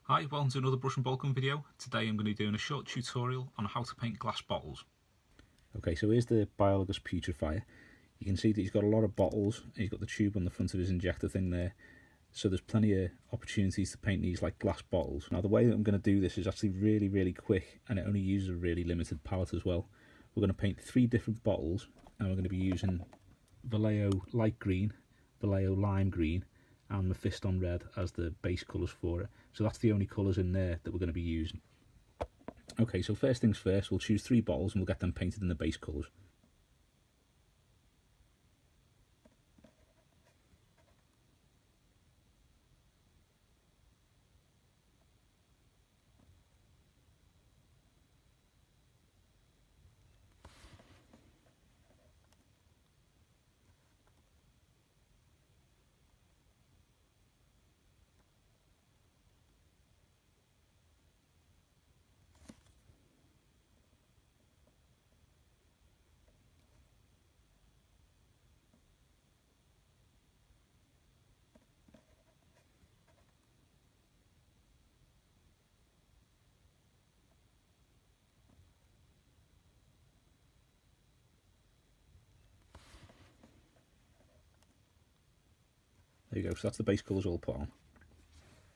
Hi, welcome to another brush and Boltgun video. Today I'm going to be doing a short tutorial on how to paint glass bottles. Okay, so here's the Biologus Putrifier. You can see that he's got a lot of bottles. He's got the tube on the front of his injector thing there. So there's plenty of opportunities to paint these like glass bottles. Now the way that I'm going to do this is actually really quick, and it only uses a really limited palette as well. We're going to paint 3 different bottles, and we're going to be using Vallejo light green, Vallejo lime green, and Mephiston Red as the base colours for it. So that's the only colours in there that we're going to be using. Okay, so first things first, we'll choose 3 bottles and we'll get them painted in the base colours. There you go, so that's the base colours all put on.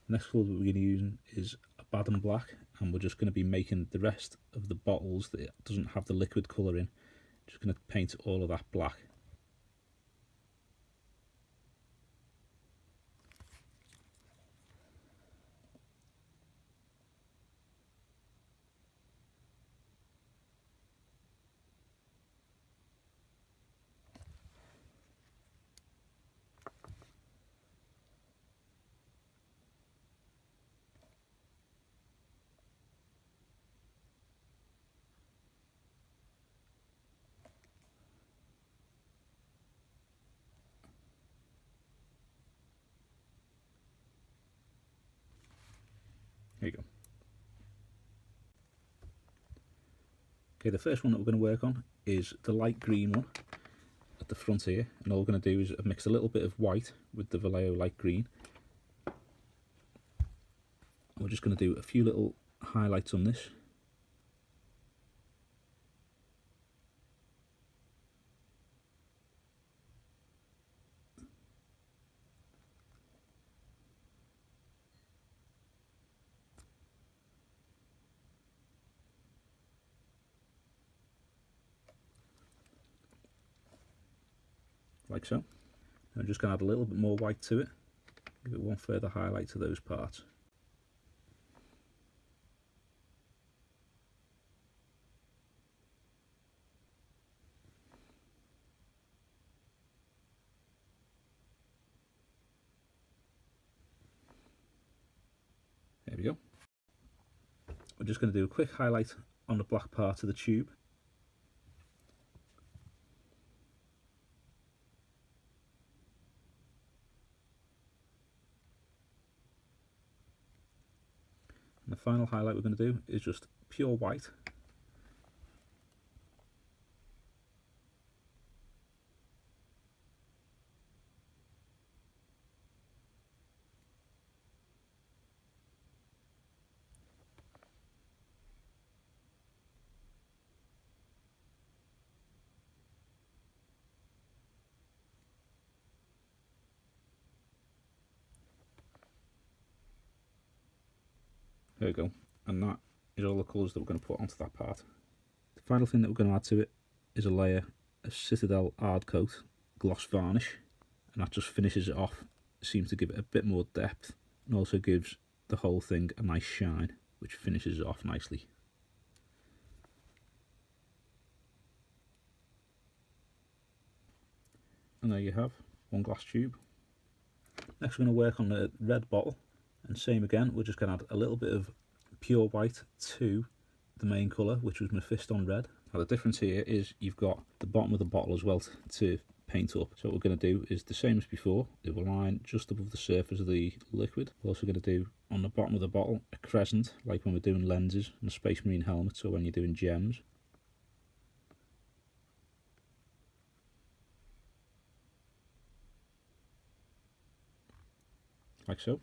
The next colour that we're going to use is Abaddon black, and we're just going to be making the rest of the bottles that doesn't have the liquid colour in. Just going to paint all of that black. There you go. Okay, the first one that we're going to work on is the light green one at the front here, and all we're going to do is mix a little bit of white with the Vallejo light green. We're just going to do a few little highlights on this. Like so. And I'm just going to add a little bit more white to it, give it one further highlight to those parts. There we go. We're just going to do a quick highlight on the black part of the tube. And the final highlight we're going to do is just pure white. There we go. And that is all the colours that we're going to put onto that part. The final thing that we're going to add to it is a layer of Citadel hard coat gloss varnish, and that just finishes it off. It seems to give it a bit more depth, and also gives the whole thing a nice shine, which finishes it off nicely. And there you have one glass tube. Next we're going to work on the red bottle, and same again, we're just going to add a little bit of pure white to the main colour, which was Mephiston Red. Now the difference here is you've got the bottom of the bottle as well to paint up. So what we're going to do is the same as before. It will line just above the surface of the liquid. We're also going to do on the bottom of the bottle a crescent, like when we're doing lenses and Space Marine helmets, or when you're doing gems. Like so.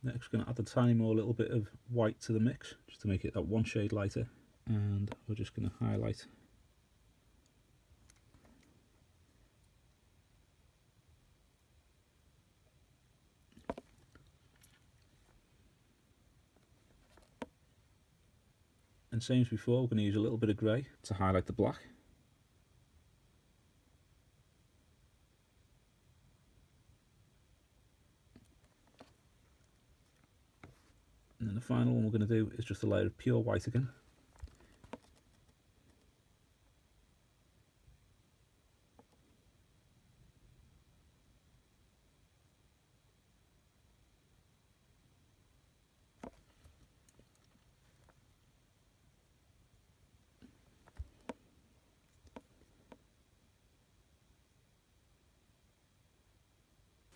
Next, we're going to add a tiny more little bit of white to the mix, just to make it that one shade lighter. And we're just going to highlight and same as before, we're going to use a little bit of grey to highlight the black. And then the final one we're going to do is just a layer of pure white again.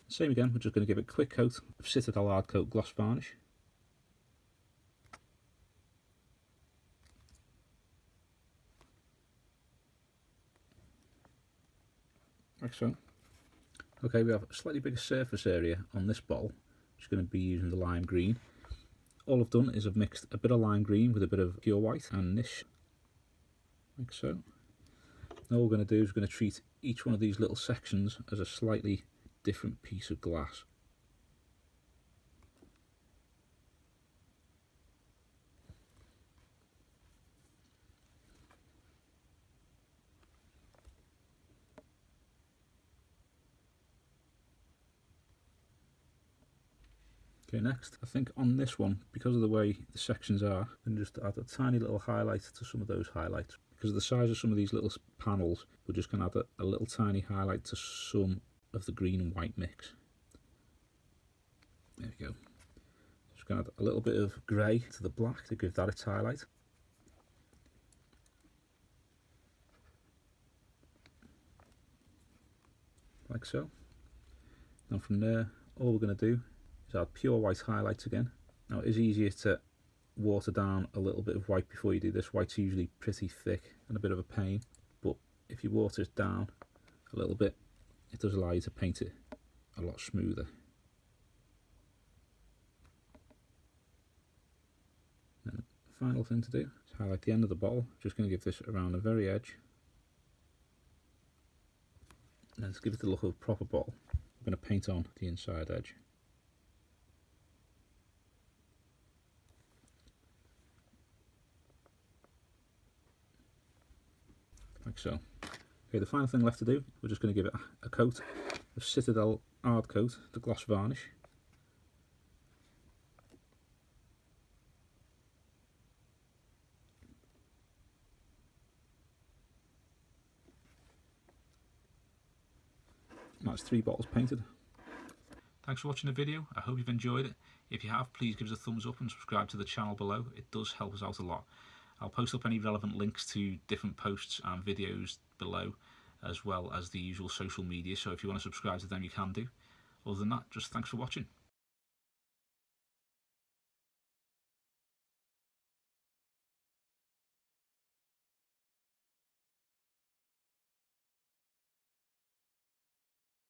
Same again, we're just going to give it a quick coat of Citadel hard coat gloss varnish. Like so. Okay, we have a slightly bigger surface area on this bottle. Just going to be using the lime green. All I've done is I've mixed a bit of lime green with a bit of pure white and this, like so. Now all we're going to do is we're going to treat each one of these little sections as a slightly different piece of glass. Okay, next, I think on this one, because of the way the sections are, I'm going to just add a tiny little highlight to some of those highlights. Because of the size of some of these little panels, we're just going to add a little tiny highlight to some of the green and white mix. There we go. Just going to add a little bit of grey to the black to give that its highlight. Like so. Now from there, all we're going to do is add pure white highlights again. Now it is easier to water down a little bit of white before you do this. White's usually pretty thick and a bit of a pain, but if you water it down a little bit, it does allow you to paint it a lot smoother. And the final thing to do is highlight the end of the bottle. Just going to give this around the very edge. And then to give it the look of a proper bottle, I'm going to paint on the inside edge. Like so. Okay, the final thing left to do, we're just going to give it a coat of Citadel hard coat, the gloss varnish. That's 3 bottles painted. Thanks for watching the video. I hope you've enjoyed it. If you have, please give us a thumbs up and subscribe to the channel below. It does help us out a lot. I'll post up any relevant links to different posts and videos below, as well as the usual social media, so if you want to subscribe to them you can do. Other than that, just thanks for watching.